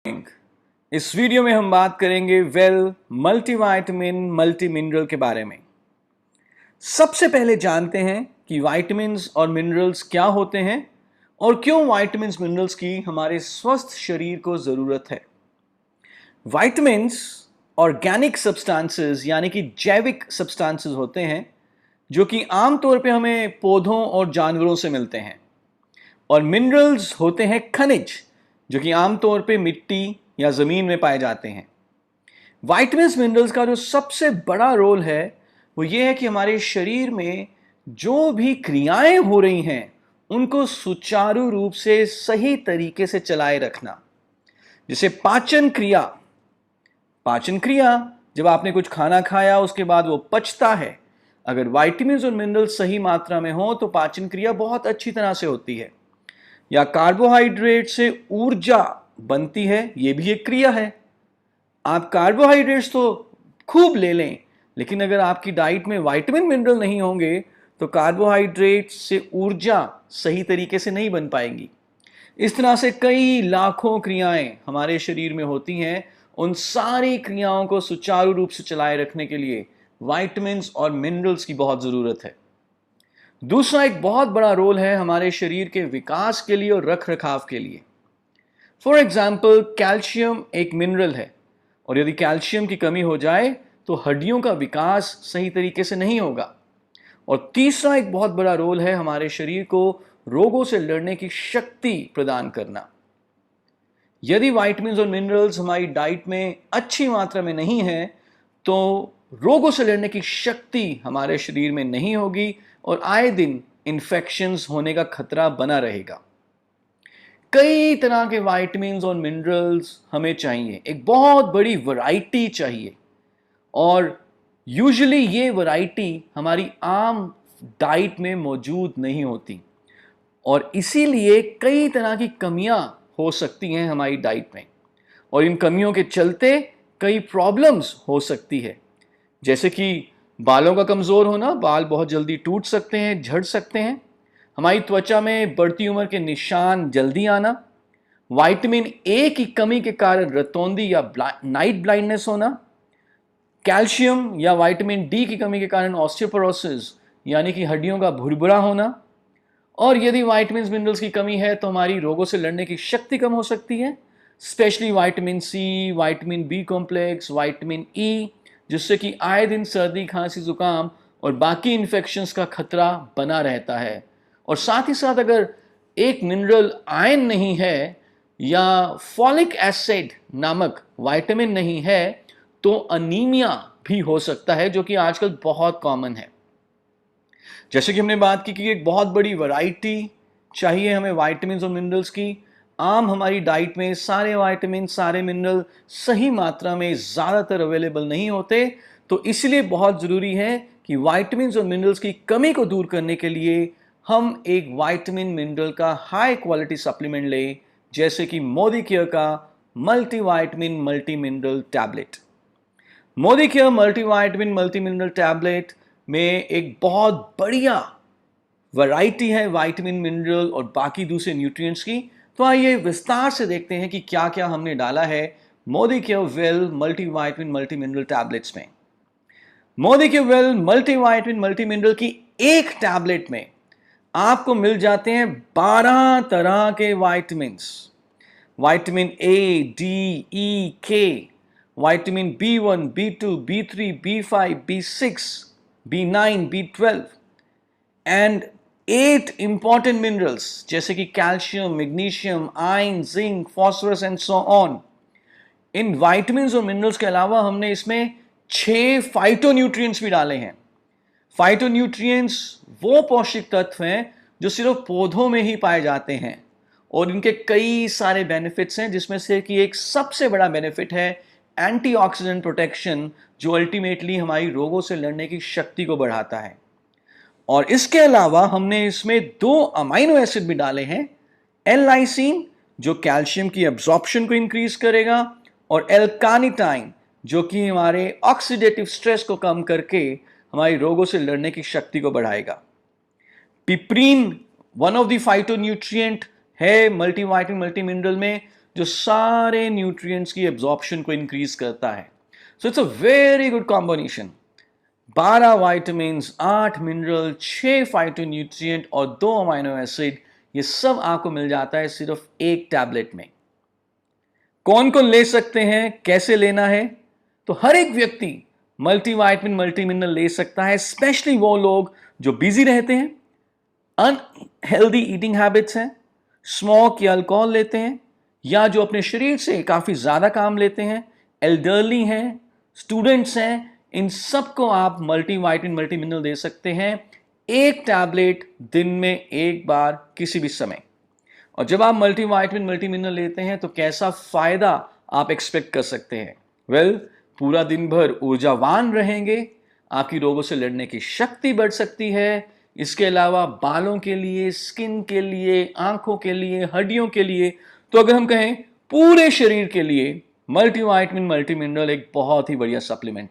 इस वीडियो में हम बात करेंगे मल्टीविटामिन मल्टी मिनरल के बारे में। सबसे पहले जानते हैं कि विटामिन्स और मिनरल्स क्या होते हैं और क्यों विटामिन्स मिनरल्स की हमारे स्वस्थ शरीर को जरूरत है। विटामिन्स ऑर्गेनिक सब्सटेंसेस यानी कि जैविक सब्सटेंसेस होते हैं जो कि आमतौर पे हमें पौधों और जानवरों से मिलते हैं, और मिनरल्स होते हैं खनिज जो कि आमतौर पे मिट्टी या जमीन में पाए जाते हैं। विटामिन्स मिनरल्स का जो सबसे बड़ा रोल है वो ये है कि हमारे शरीर में जो भी क्रियाएं हो रही हैं उनको सुचारू रूप से सही तरीके से चलाए रखना। जैसे पाचन क्रिया जब आपने कुछ खाना खाया उसके बाद वो पचता है। अगर विटामिन्स और मिनरल्स सही मात्रा में हो तो पाचन क्रिया बहुत अच्छी तरह से होती है। या कार्बोहाइड्रेट से ऊर्जा बनती है, ये भी एक क्रिया है। आप कार्बोहाइड्रेट्स तो खूब ले लें, लेकिन अगर आपकी डाइट में विटामिन मिनरल नहीं होंगे तो कार्बोहाइड्रेट से ऊर्जा सही तरीके से नहीं बन पाएगी। इस तरह से कई लाखों क्रियाएं हमारे शरीर में होती हैं। उन सारी क्रियाओं को सुचारू रूप से चलाए रखने के लिए विटामिन्स और मिनरल्स की बहुत जरूरत है। दूसरा एक बहुत बड़ा रोल है हमारे शरीर के विकास के लिए और रख रखाव के लिए। फॉर एग्जाम्पल, कैल्शियम एक मिनरल है, और यदि कैल्शियम की कमी हो जाए तो हड्डियों का विकास सही तरीके से नहीं होगा। और तीसरा एक बहुत बड़ा रोल है हमारे शरीर को रोगों से लड़ने की शक्ति प्रदान करना। यदि विटामिन्स और मिनरल्स हमारी डाइट में अच्छी मात्रा में नहीं है तो रोगों से लड़ने की शक्ति हमारे शरीर में नहीं होगी और आए दिन इन्फेक्शंस होने का खतरा बना रहेगा। कई तरह के विटामिन्स और मिनरल्स हमें चाहिए, एक बहुत बड़ी वैरायटी चाहिए, और यूजुअली ये वैरायटी हमारी आम डाइट में मौजूद नहीं होती, और इसीलिए कई तरह की कमियां हो सकती हैं हमारी डाइट में, और इन कमियों के चलते कई प्रॉब्लम्स हो सकती है। जैसे कि बालों का कमज़ोर होना, बाल बहुत जल्दी टूट सकते हैं, झड़ सकते हैं। हमारी त्वचा में बढ़ती उम्र के निशान जल्दी आना, विटामिन ए की कमी के कारण रतौंधी या नाइट ब्लाइंडनेस होना, कैल्शियम या विटामिन डी की कमी के कारण ऑस्टियोपोरोसिस यानी कि हड्डियों का भुरभुरा होना, और यदि विटामिन्स मिनरल्स की कमी है तो हमारी रोगों से लड़ने की शक्ति कम हो सकती है, specially vitamin C, vitamin B complex, vitamin E, जिससे कि आए दिन सर्दी, खांसी, जुकाम और बाकी इन्फेक्शंस का खतरा बना रहता है। और साथ ही साथ अगर एक मिनरल आयरन नहीं है या फॉलिक एसिड नामक विटामिन नहीं है तो अनीमिया भी हो सकता है, जो कि आजकल बहुत कॉमन है। जैसे कि हमने बात की कि एक बहुत बड़ी वैरायटी चाहिए हमें विटामिन्स और मिनरल्स की। आम हमारी डाइट में सारे विटामिन, सारे मिनरल सही मात्रा में ज़्यादातर अवेलेबल नहीं होते, तो इसलिए बहुत ज़रूरी है कि विटामिन्स और मिनरल्स की कमी को दूर करने के लिए हम एक विटामिन मिनरल का हाई क्वालिटी सप्लीमेंट लें, जैसे कि मोदीकेयर का multivitamin multi mineral tablet. Modicare multivitamin multi mineral tablet में एक बहुत बढ़िया वैरायटी है विटामिन, मिनरल और बाकी दूसरे न्यूट्रिएंट्स की। तो आइए विस्तार से देखते हैं कि क्या क्या हमने डाला है Modicare well multivitamin multi mineral tablets में। Modicare well multivitamin multi mineral की एक टैबलेट में आपको मिल जाते हैं 12 तरह के विटामिन्स। विटामिन ए, डी, ई, के, vitamin B1, B2, B3, B5, B6, B9, B12 and 8 important minerals जैसे कि calcium, magnesium, iron, zinc, phosphorus and so on. In vitamins और मिनरल्स के अलावा हमने इसमें 6 फाइटोन्यूट्रिएंट्स भी डाले हैं। फाइटोन्यूट्रिएंट्स वो पौष्टिक तत्व हैं जो सिर्फ पौधों में ही पाए जाते हैं, और इनके कई सारे बेनिफिट्स हैं, जिसमें से कि एक सबसे बड़ा बेनिफिट है एंटीऑक्सीडेंट प्रोटेक्शन, जो अल्टीमेटली हमारी रोगों से लड़ने की शक्ति को बढ़ाता है। और इसके अलावा हमने इसमें 2 अमाइनो एसिड भी डाले हैं, एल-लाइसिन जो कैल्शियम की एब्जॉर्प्शन को इंक्रीज करेगा, और एल-कार्निटाइन जो कि हमारे ऑक्सीडेटिव स्ट्रेस को कम करके हमारी रोगों से लड़ने की शक्ति को बढ़ाएगा। पिपरीन वन ऑफ द फाइटोन्यूट्रिएंट है मल्टीविटामिन मल्टी मिनरल में, जो सारे न्यूट्रिएंट्स की एब्जॉर्प्शन को इंक्रीज करता है। So it's a very good combination. 12 vitamin, 8 mineral, 6 phytonutrient और 2 अमाइनो एसिड, ये सब आपको मिल जाता है सिर्फ एक टैबलेट में। कौन कौन ले सकते हैं, कैसे लेना है? तो हर एक व्यक्ति मल्टीविटामिन मल्टी मिनरल ले सकता है, स्पेशली वो लोग जो बिजी रहते हैं, अनहेल्दी ईटिंग हैबिट्स हैं, स्मोक या अल्कोहल लेते हैं, या जो अपने शरीर से काफ़ी ज़्यादा काम लेते हैं, एल्डरली हैं, स्टूडेंट्स हैं, इन सबको आप मल्टीविटामिन मल्टी मिनरल दे सकते हैं, एक टैबलेट दिन में एक बार किसी भी समय। और जब आप मल्टीविटामिन मल्टी मिनरल लेते हैं तो कैसा फ़ायदा आप एक्सपेक्ट कर सकते हैं? वेल, पूरा दिन भर ऊर्जावान रहेंगे, आपकी रोगों से लड़ने की शक्ति बढ़ सकती है। इसके अलावा बालों के लिए, स्किन के लिए, आंखों के लिए, हड्डियों के लिए, तो अगर हम कहें पूरे शरीर के लिए मल्टीविटामिन मल्टी मिनरल एक बहुत ही बढ़िया सप्लीमेंट